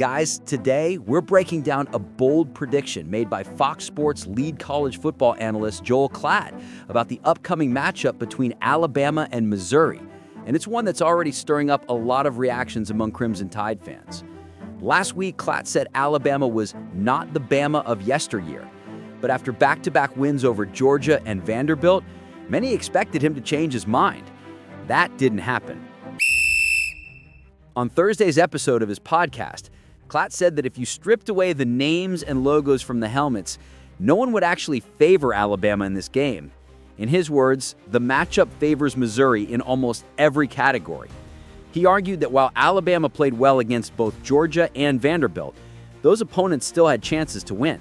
Guys, today we're breaking down a bold prediction made by Fox Sports lead college football analyst Joel Klatt about the upcoming matchup between Alabama and Missouri. And it's one that's already stirring up a lot of reactions among Crimson Tide fans. Last week, Klatt said Alabama was not the Bama of yesteryear. But after back-to-back wins over Georgia and Vanderbilt, many expected him to change his mind. That didn't happen. On Thursday's episode of his podcast, Klatt said that if you stripped away the names and logos from the helmets, no one would actually favor Alabama in this game. In his words, the matchup favors Missouri in almost every category. He argued that while Alabama played well against both Georgia and Vanderbilt, those opponents still had chances to win.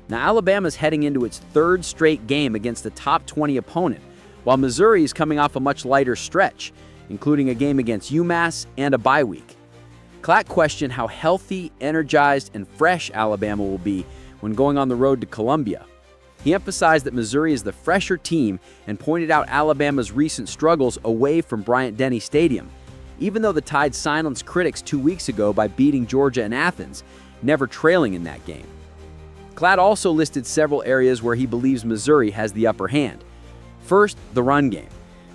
Now, Alabama's heading into its third straight game against a top 20 opponent, while Missouri is coming off a much lighter stretch, including a game against UMass and a bye week. Klatt questioned how healthy, energized, and fresh Alabama will be when going on the road to Columbia. He emphasized that Missouri is the fresher team and pointed out Alabama's recent struggles away from Bryant-Denny Stadium, even though the Tide silenced critics 2 weeks ago by beating Georgia and Athens, never trailing in that game. Klatt also listed several areas where he believes Missouri has the upper hand. First, the run game.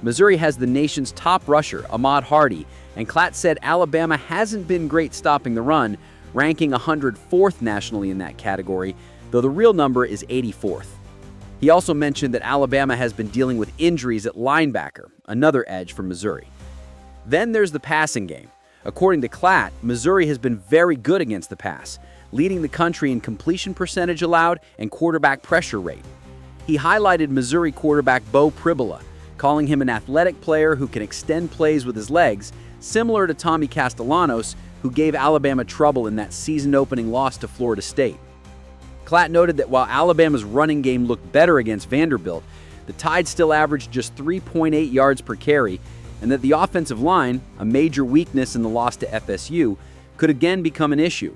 Missouri has the nation's top rusher, Ahmad Hardy, and Klatt said Alabama hasn't been great stopping the run, ranking 104th nationally in that category, though the real number is 84th. He also mentioned that Alabama has been dealing with injuries at linebacker, another edge for Missouri. Then there's the passing game. According to Klatt, Missouri has been very good against the pass, leading the country in completion percentage allowed and quarterback pressure rate. He highlighted Missouri quarterback Bo Pribula, calling him an athletic player who can extend plays with his legs, similar to Tommy Castellanos, who gave Alabama trouble in that season-opening loss to Florida State. Klatt noted that while Alabama's running game looked better against Vanderbilt, the Tide still averaged just 3.8 yards per carry, and that the offensive line, a major weakness in the loss to FSU, could again become an issue.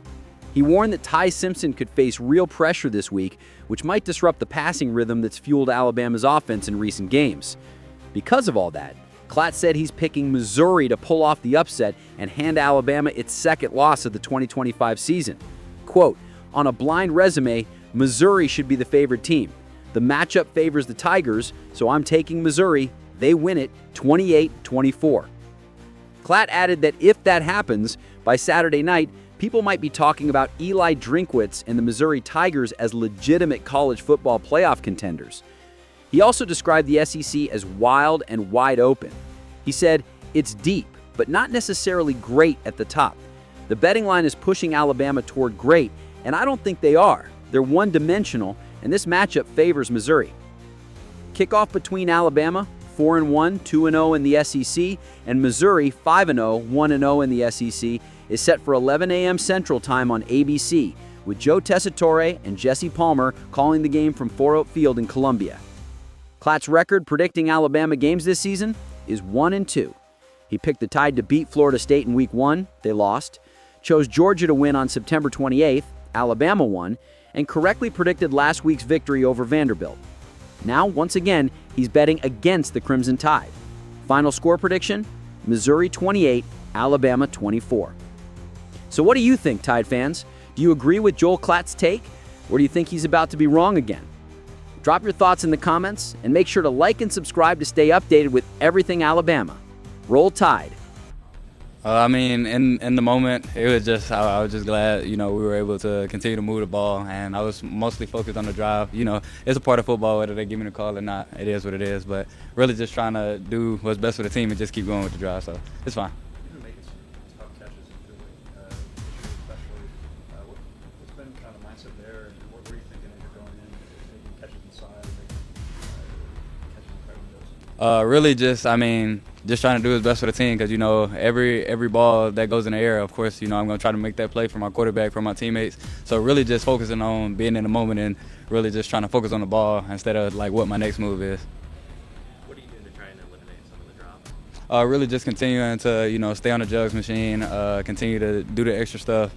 He warned that Ty Simpson could face real pressure this week, which might disrupt the passing rhythm that's fueled Alabama's offense in recent games. Because of all that, Klatt said he's picking Missouri to pull off the upset and hand Alabama its second loss of the 2025 season. Quote, "On a blind resume, Missouri should be the favored team. The matchup favors the Tigers, so I'm taking Missouri. They win it 28-24. Klatt added that if that happens, by Saturday night, people might be talking about Eli Drinkwitz and the Missouri Tigers as legitimate college football playoff contenders. He also described the SEC as wild and wide open. He said, "It's deep, but not necessarily great at the top. The betting line is pushing Alabama toward great, and I don't think they are. They're one-dimensional, and this matchup favors Missouri." Kickoff between Alabama, 4-1, 2-0 in the SEC, and Missouri, 5-0, 1-0 in the SEC, is set for 11 a.m. Central Time on ABC, with Joe Tessitore and Jesse Palmer calling the game from Faurot Field in Columbia. Klatt's record predicting Alabama games this season is 1-2. He picked the Tide to beat Florida State in Week 1, they lost, chose Georgia to win on September 28th, Alabama won, and correctly predicted last week's victory over Vanderbilt. Now, once again, he's betting against the Crimson Tide. Final score prediction, Missouri 28, Alabama 24. So what do you think, Tide fans? Do you agree with Joel Klatt's take, or do you think he's about to be wrong again? Drop your thoughts in the comments, and make sure to like and subscribe to stay updated with everything Alabama. Roll Tide. In the moment, it was just, I was just glad, we were able to continue to move the ball, and I was mostly focused on the drive. It's a part of football, whether they give me the call or not. It is what it is, but really just trying to do what's best for the team and just keep going with the drive, so it's fine. You've been making some tough catches in Philly, especially. What's been kind of the mindset there, and what were you thinking as you're going in, making catches inside, catches in tight windows? Really just trying to do his best for the team, because every ball that goes in the air, of course, I'm going to try to make that play for my quarterback, for my teammates. So really just focusing on being in the moment and really just trying to focus on the ball instead of what my next move is. What are you doing to try and eliminate some of the drop? Really just continuing to stay on the jugs machine, continue to do the extra stuff,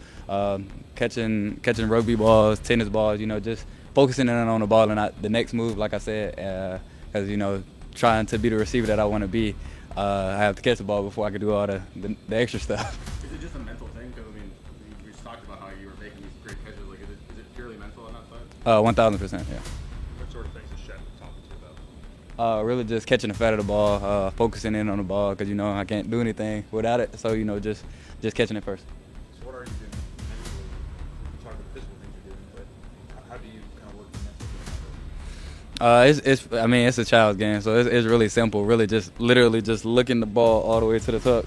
catching rugby balls, tennis balls, just focusing in on the ball and not the next move, like I said, because trying to be the receiver that I want to be. I have to catch the ball before I can do all the extra stuff. Is it just a mental thing? Because we just talked about how you were making these great catches. Like, is it purely mental on that side? 1,000%, yeah. What sort of things is Shep talking to you about? Really just catching the fat of the ball, focusing in on the ball, because, I can't do anything without it. So, just catching it first. So what are you doing mentally? You talk about the physical things you're doing, but how do you kind of work the mental thing? It's a child's game, so it's really simple. Really, literally just looking the ball all the way to the tuck.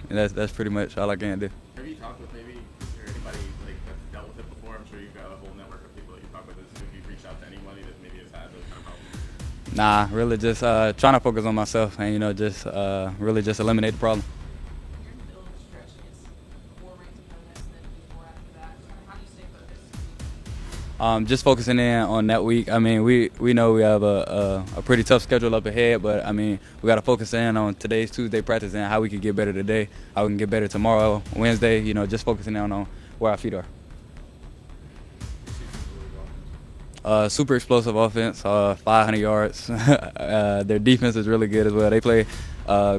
That's pretty much all I can do. Have you talked with maybe or anybody like that's dealt with it before? I'm sure you've got a whole network of people that you talk with. Have you reached out to anybody that maybe has had those kind of problems? Nah, really just trying to focus on myself and really just eliminate the problem. You're in the middle of the stretch against 4 ranked opponents and then 4 after that. How do you stay focused? Just focusing in on that week. We know we have a pretty tough schedule up ahead, but we got to focus in on today's Tuesday practice and how we can get better today, how we can get better tomorrow, Wednesday. Just focusing in on where our feet are. Super explosive offense, 500 yards. Their defense is really good as well. They play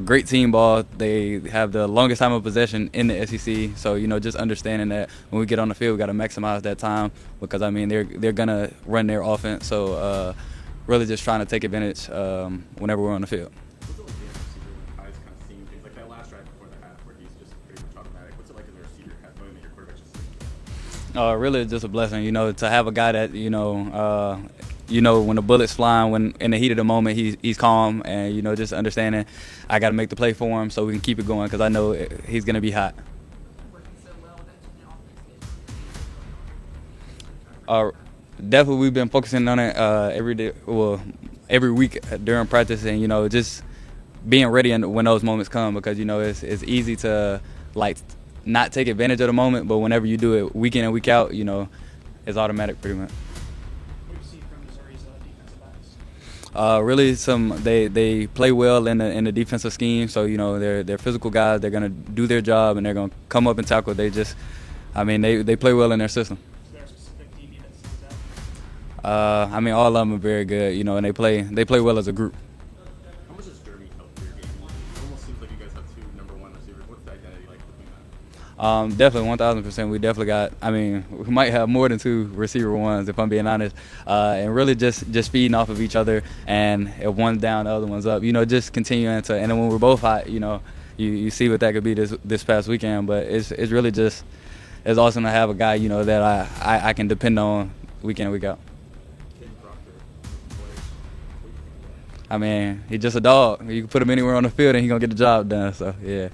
great team ball. They have the longest time of possession in the SEC. So, just understanding that when we get on the field, we got to maximize that time because, they're going to run their offense. So, really just trying to take advantage whenever we're on the field. What's it like being a receiver when Ty's kind of seeing things like that last drive before the half where he's just pretty much automatic? What's it like as a receiver knowing that your quarterback's just seeing? Really just a blessing, to have a guy that, when the bullet's flying, when in the heat of the moment, he's calm and, just understanding I got to make the play for him so we can keep it going because I know he's going to be hot. Working so well with that 2-minute offense. Definitely we've been focusing on it every day, every week during practice and, just being ready when those moments come because, it's easy to, not take advantage of the moment, but whenever you do it week in and week out, it's automatic pretty much. What do you see from Missouri's defensive backs? Really, they play well in the defensive scheme. So they're physical guys. They're gonna do their job and they're gonna come up and tackle. They play well in their system. Is there a specific DB that stands out? All of them are very good. And they play well as a group. How much does Jeremy help your game? It almost seems like you guys have two number one receivers. What's the identity like between that? Definitely 1,000%. We definitely got. We might have more than 2 receiver ones if I'm being honest, and really just feeding off of each other. And if one's down, the other one's up. Just continuing to. And then when we're both hot, you see what that could be this past weekend. But it's really just it's awesome to have a guy that I can depend on week in and week out. He's just a dog. You can put him anywhere on the field and he's gonna get the job done. So yeah.